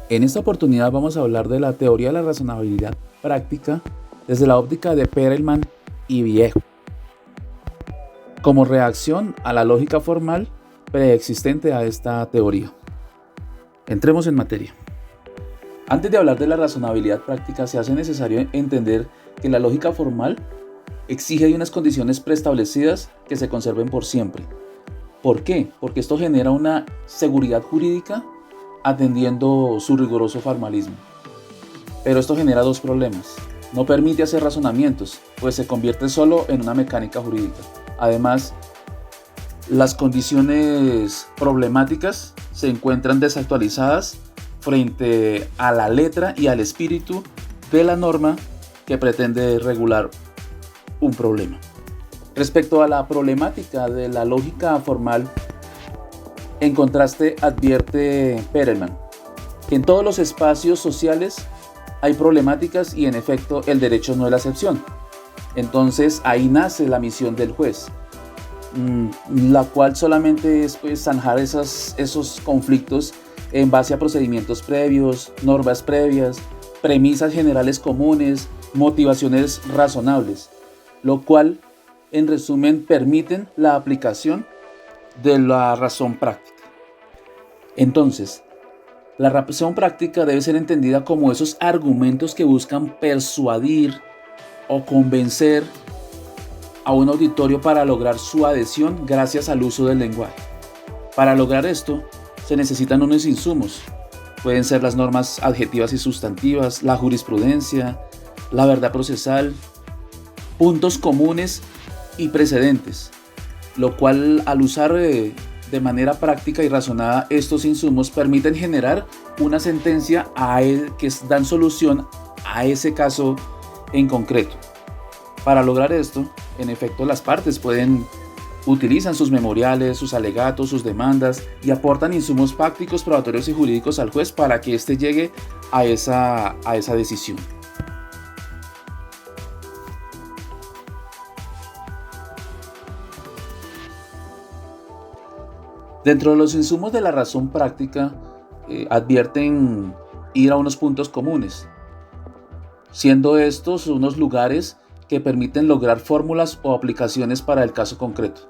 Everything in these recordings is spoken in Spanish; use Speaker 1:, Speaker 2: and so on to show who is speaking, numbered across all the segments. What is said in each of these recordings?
Speaker 1: En esta oportunidad vamos a hablar de la teoría de la razonabilidad práctica desde la óptica de Perelman y Viejo, como reacción a la lógica formal preexistente a esta teoría. Entremos en materia. Antes de hablar de la razonabilidad práctica, se hace necesario entender que la lógica formal exige de unas condiciones preestablecidas que se conserven por siempre. ¿Por qué? Porque esto genera una seguridad jurídica atendiendo su riguroso formalismo. Pero esto genera dos problemas. No permite hacer razonamientos, pues se convierte solo en una mecánica jurídica. Además, las condiciones problemáticas se encuentran desactualizadas frente a la letra y al espíritu de la norma que pretende regular un problema. Respecto a la problemática de la lógica formal, en contraste advierte Perelman que en todos los espacios sociales hay problemáticas y en efecto el derecho no es la excepción. Entonces ahí nace la misión del juez, la cual solamente es zanjar esos conflictos en base a procedimientos previos, normas previas, premisas generales comunes, motivaciones razonables, lo cual en resumen permiten la aplicación de la razón práctica. Entonces, la razón práctica debe ser entendida como esos argumentos que buscan persuadir o convencer a un auditorio para lograr su adhesión gracias al uso del lenguaje. Para lograr esto, se necesitan unos insumos. Pueden ser las normas adjetivas y sustantivas, la jurisprudencia, la verdad procesal, puntos comunes y precedentes, lo cual al usar de manera práctica y razonada estos insumos permiten generar una sentencia que dan solución a ese caso en concreto. Para lograr esto, en efecto, las partes utilizan sus memoriales, sus alegatos, sus demandas y aportan insumos prácticos, probatorios y jurídicos al juez para que éste llegue a esa decisión. Dentro de los insumos de la razón práctica, advierten ir a unos puntos comunes, siendo estos unos lugares que permiten lograr fórmulas o aplicaciones para el caso concreto.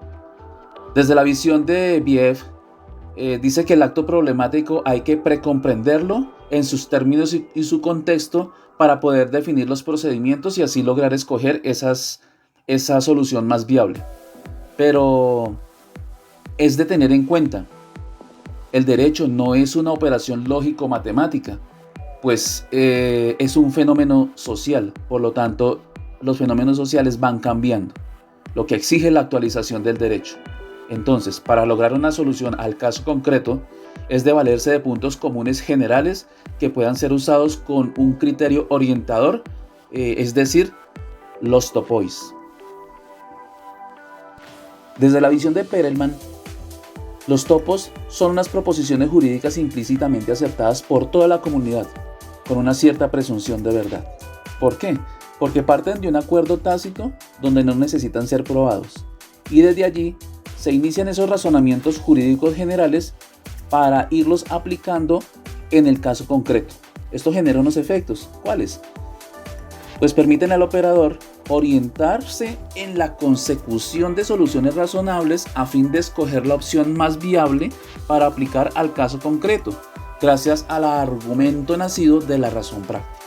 Speaker 1: Desde la visión de Biev, dice que el acto problemático hay que precomprenderlo en sus términos y su contexto para poder definir los procedimientos y así lograr escoger esa solución más viable. Pero es de tener en cuenta, el derecho no es una operación lógico-matemática, pues es un fenómeno social, por lo tanto los fenómenos sociales van cambiando, lo que exige la actualización del derecho. Entonces, para lograr una solución al caso concreto, es de valerse de puntos comunes generales que puedan ser usados con un criterio orientador, es decir, los topois. Desde la visión de Perelman, los topos son unas proposiciones jurídicas implícitamente aceptadas por toda la comunidad, con una cierta presunción de verdad. ¿Por qué? Porque parten de un acuerdo tácito donde no necesitan ser probados. Y desde allí se inician esos razonamientos jurídicos generales para irlos aplicando en el caso concreto. Esto genera unos efectos. ¿Cuáles? Pues permiten al operador orientarse en la consecución de soluciones razonables a fin de escoger la opción más viable para aplicar al caso concreto, gracias al argumento nacido de la razón práctica.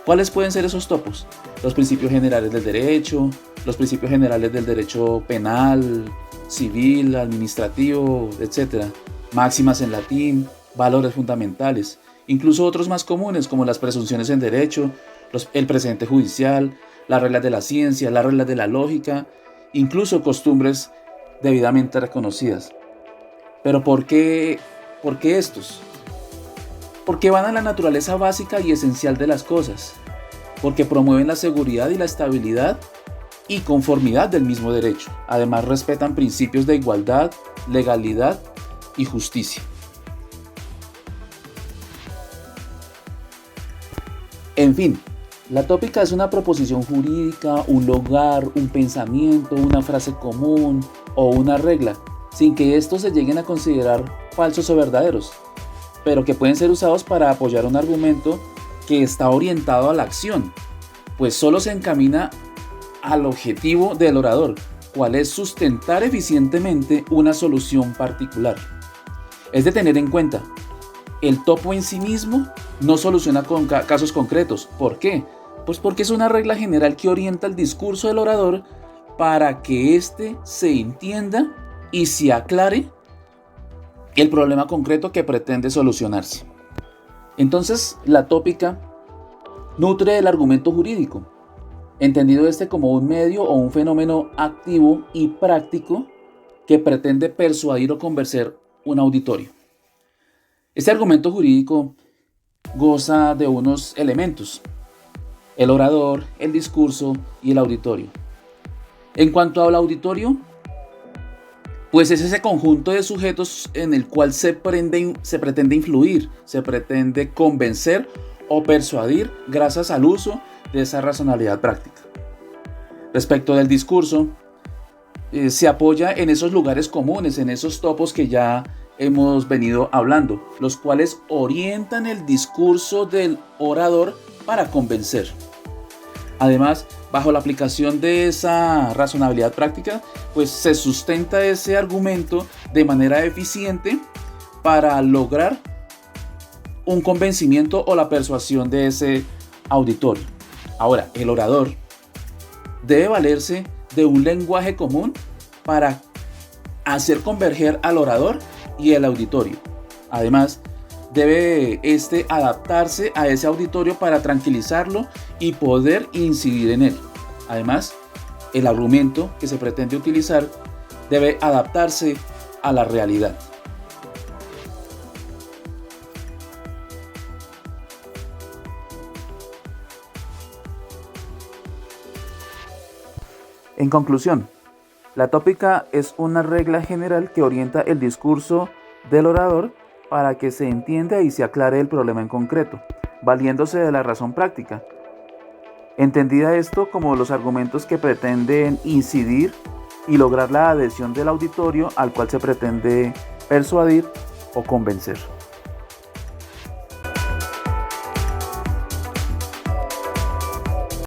Speaker 1: ¿Cuáles pueden ser esos topos? Los principios generales del derecho, los principios generales del derecho penal, civil, administrativo, etc. Máximas en latín, valores fundamentales, incluso otros más comunes como las presunciones en derecho, el precedente judicial, las reglas de la ciencia, las reglas de la lógica, incluso costumbres debidamente reconocidas. Pero ¿por qué estos? Porque van a la naturaleza básica y esencial de las cosas, porque promueven la seguridad y la estabilidad y conformidad del mismo derecho. Además respetan principios de igualdad, legalidad y justicia. En fin, la tópica es una proposición jurídica, un lugar, un pensamiento, una frase común o una regla, sin que estos se lleguen a considerar falsos o verdaderos. pero que pueden ser usados para apoyar un argumento que está orientado a la acción, pues solo se encamina al objetivo del orador, cual es sustentar eficientemente una solución particular. Es de tener en cuenta, el topo en sí mismo no soluciona con casos concretos. ¿Por qué? Pues porque es una regla general que orienta el discurso del orador para que éste se entienda y se aclare el problema concreto que pretende solucionarse. Entonces, la tópica nutre el argumento jurídico, entendido este como un medio o un fenómeno activo y práctico que pretende persuadir o convencer un auditorio. Este argumento jurídico goza de unos elementos: el orador, el discurso y el auditorio. En cuanto al auditorio, pues es ese conjunto de sujetos en el cual se pretende influir, se pretende convencer o persuadir gracias al uso de esa racionalidad práctica. Respecto del discurso, se apoya en esos lugares comunes, en esos topos que ya hemos venido hablando, los cuales orientan el discurso del orador para convencer. Además, bajo la aplicación de esa razonabilidad práctica, pues se sustenta ese argumento de manera eficiente para lograr un convencimiento o la persuasión de ese auditorio. Ahora, el orador debe valerse de un lenguaje común para hacer converger al orador y el auditorio. Además, debe adaptarse a ese auditorio para tranquilizarlo y poder incidir en él. Además, el argumento que se pretende utilizar debe adaptarse a la realidad. En conclusión, la tópica es una regla general que orienta el discurso del orador para que se entienda y se aclare el problema en concreto, valiéndose de la razón práctica. Entendida esto como los argumentos que pretenden incidir y lograr la adhesión del auditorio al cual se pretende persuadir o convencer.